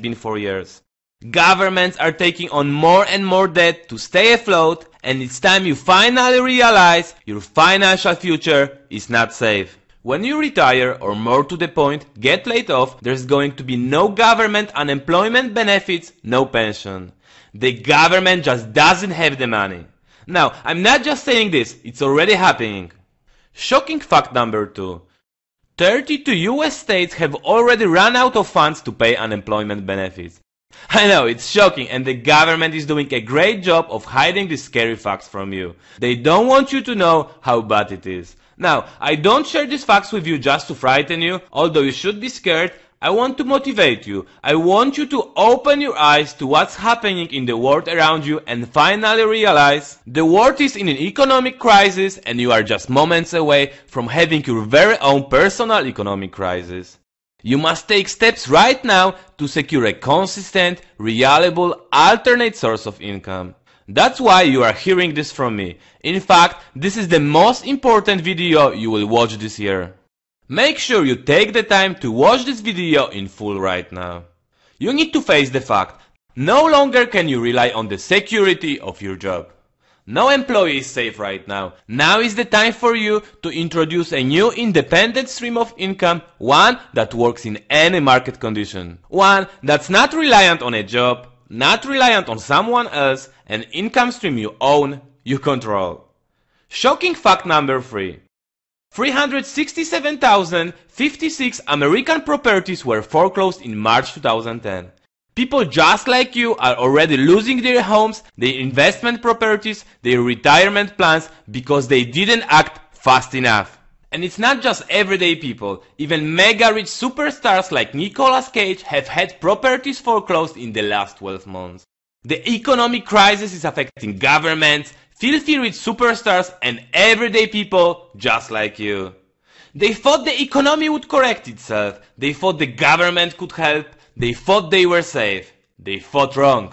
been for years. Governments are taking on more and more debt to stay afloat, and it's time you finally realize your financial future is not safe. When you retire, or more to the point, get laid off, there's going to be no government unemployment benefits, no pension. The government just doesn't have the money. Now, I'm not just saying this, it's already happening. Shocking fact number 2. 32 US states have already run out of funds to pay unemployment benefits. I know, it's shocking, and the government is doing a great job of hiding these scary facts from you. They don't want you to know how bad it is. Now, I don't share these facts with you just to frighten you, although you should be scared. I want to motivate you. I want you to open your eyes to what's happening in the world around you and finally realize the world is in an economic crisis and you are just moments away from having your very own personal economic crisis. You must take steps right now to secure a consistent, reliable, alternate source of income. That's why you are hearing this from me. In fact, this is the most important video you will watch this year. Make sure you take the time to watch this video in full right now. You need to face the fact, no longer can you rely on the security of your job. No employee is safe right now. Now is the time for you to introduce a new independent stream of income, one that works in any market condition. One that's not reliant on a job, not reliant on someone else, an income stream you own, you control. Shocking fact number 3. 367,056 American properties were foreclosed in March 2010. People just like you are already losing their homes, their investment properties, their retirement plans because they didn't act fast enough. And it's not just everyday people. Even mega rich superstars like Nicolas Cage have had properties foreclosed in the last 12 months. The economic crisis is affecting governments, filthy rich superstars, and everyday people just like you. They thought the economy would correct itself. They thought the government could help. They thought they were safe. They thought wrong.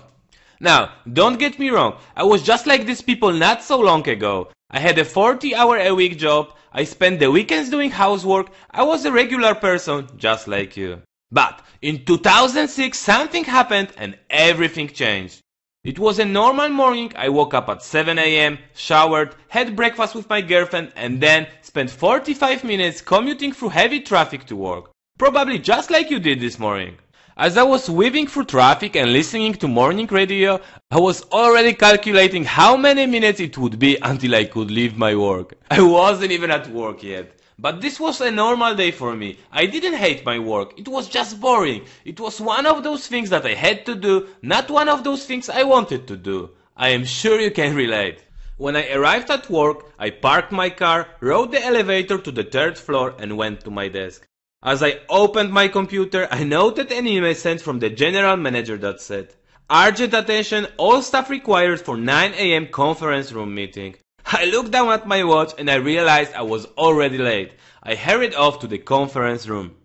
Now, don't get me wrong. I was just like these people not so long ago. I had a 40-hour-a-week job. I spent the weekends doing housework. I was a regular person just like you. But in 2006 something happened and everything changed. It was a normal morning. I woke up at 7 AM, showered, had breakfast with my girlfriend, and then spent 45 minutes commuting through heavy traffic to work. Probably just like you did this morning. As I was weaving through traffic and listening to morning radio, I was already calculating how many minutes it would be until I could leave my work. I wasn't even at work yet. But this was a normal day for me. I didn't hate my work. It was just boring. It was one of those things that I had to do, not one of those things I wanted to do. I am sure you can relate. When I arrived at work, I parked my car, rode the elevator to the 3rd floor and went to my desk. As I opened my computer, I noted an email sent from the general manager that said, "Urgent attention, all staff required for 9 AM conference room meeting." I looked down at my watch and I realized I was already late. I hurried off to the conference room.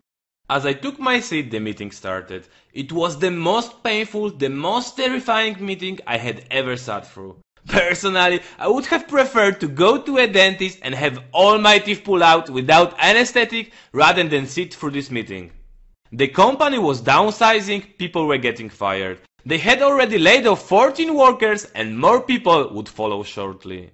As I took my seat, the meeting started. It was the most painful, the most terrifying meeting I had ever sat through. Personally, I would have preferred to go to a dentist and have all my teeth pulled out without anesthetic rather than sit through this meeting. The company was downsizing, people were getting fired. They had already laid off 14 workers and more people would follow shortly.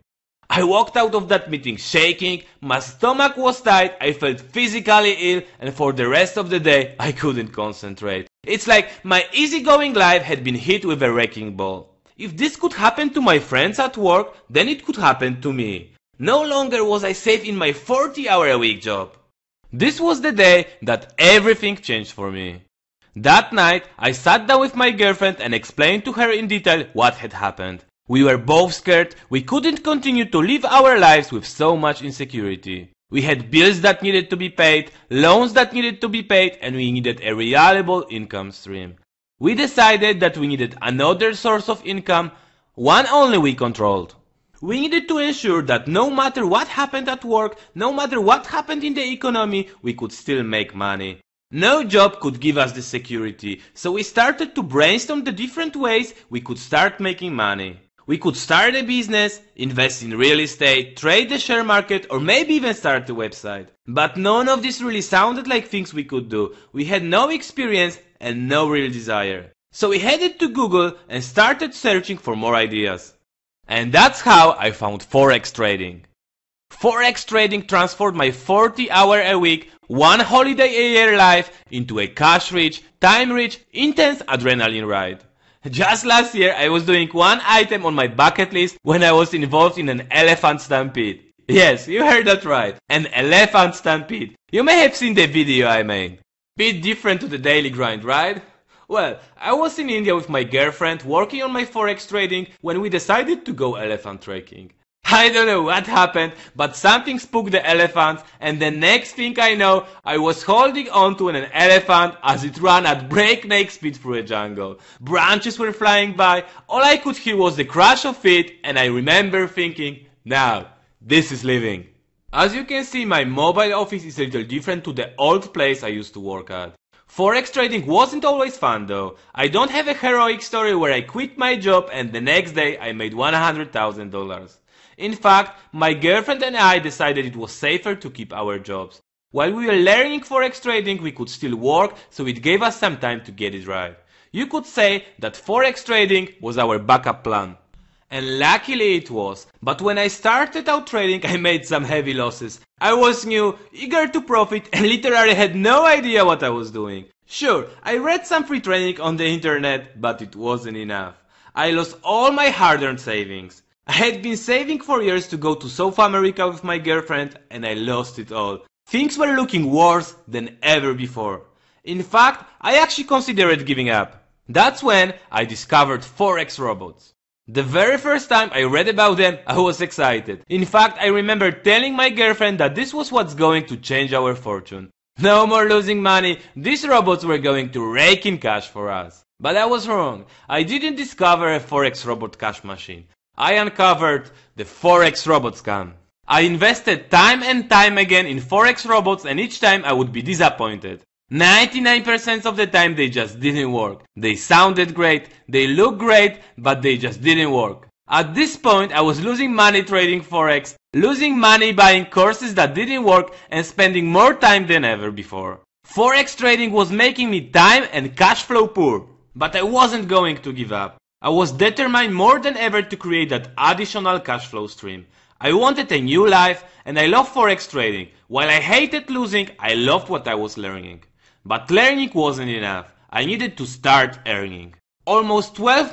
I walked out of that meeting shaking, my stomach was tight, I felt physically ill, and for the rest of the day I couldn't concentrate. It's like my easygoing life had been hit with a wrecking ball. If this could happen to my friends at work, then it could happen to me. No longer was I safe in my 40-hour-a-week job. This was the day that everything changed for me. That night, I sat down with my girlfriend and explained to her in detail what had happened. We were both scared. We couldn't continue to live our lives with so much insecurity. We had bills that needed to be paid, loans that needed to be paid, and we needed a reliable income stream. We decided that we needed another source of income, one only we controlled. We needed to ensure that no matter what happened at work, no matter what happened in the economy, we could still make money. No job could give us the security, so we started to brainstorm the different ways we could start making money. We could start a business, invest in real estate, trade the share market, or maybe even start a website. But none of this really sounded like things we could do. We had no experience and no real desire. So we headed to Google and started searching for more ideas. And that's how I found forex trading. Forex trading transformed my 40-hour-a-week, one holiday-a-year life into a cash-rich, time-rich, intense adrenaline ride. Just last year, I was doing one item on my bucket list when I was involved in an elephant stampede. Yes, you heard that right, an elephant stampede. You may have seen the video I made. Bit different to the daily grind, right? Well, I was in India with my girlfriend working on my forex trading when we decided to go elephant trekking. I don't know what happened, but something spooked the elephants, and the next thing I know, I was holding onto an elephant as it ran at breakneck speed through a jungle. Branches were flying by, all I could hear was the crash of it, and I remember thinking, now, this is living. As you can see, my mobile office is a little different to the old place I used to work at. Forex trading wasn't always fun though. I don't have a heroic story where I quit my job and the next day I made $100,000. In fact, my girlfriend and I decided it was safer to keep our jobs. While we were learning forex trading, we could still work, so it gave us some time to get it right. You could say that forex trading was our backup plan. And luckily it was, but when I started out trading I made some heavy losses. I was new, eager to profit and literally had no idea what I was doing. Sure, I read some free training on the internet, but it wasn't enough. I lost all my hard-earned savings. I had been saving for years to go to South America with my girlfriend and I lost it all. Things were looking worse than ever before. In fact, I actually considered giving up. That's when I discovered forex robots. The very first time I read about them, I was excited. In fact, I remember telling my girlfriend that this was what's going to change our fortune. No more losing money, these robots were going to rake in cash for us. But I was wrong. I didn't discover a forex robot cash machine. I uncovered the forex robot scam. I invested time and time again in forex robots and each time I would be disappointed. 99% of the time they just didn't work. They sounded great, they looked great, but they just didn't work. At this point I was losing money trading forex, losing money buying courses that didn't work and spending more time than ever before. Forex trading was making me time and cash flow poor, but I wasn't going to give up. I was determined more than ever to create that additional cash flow stream. I wanted a new life and I loved forex trading. While I hated losing, I loved what I was learning. But learning wasn't enough. I needed to start earning. Almost 12 months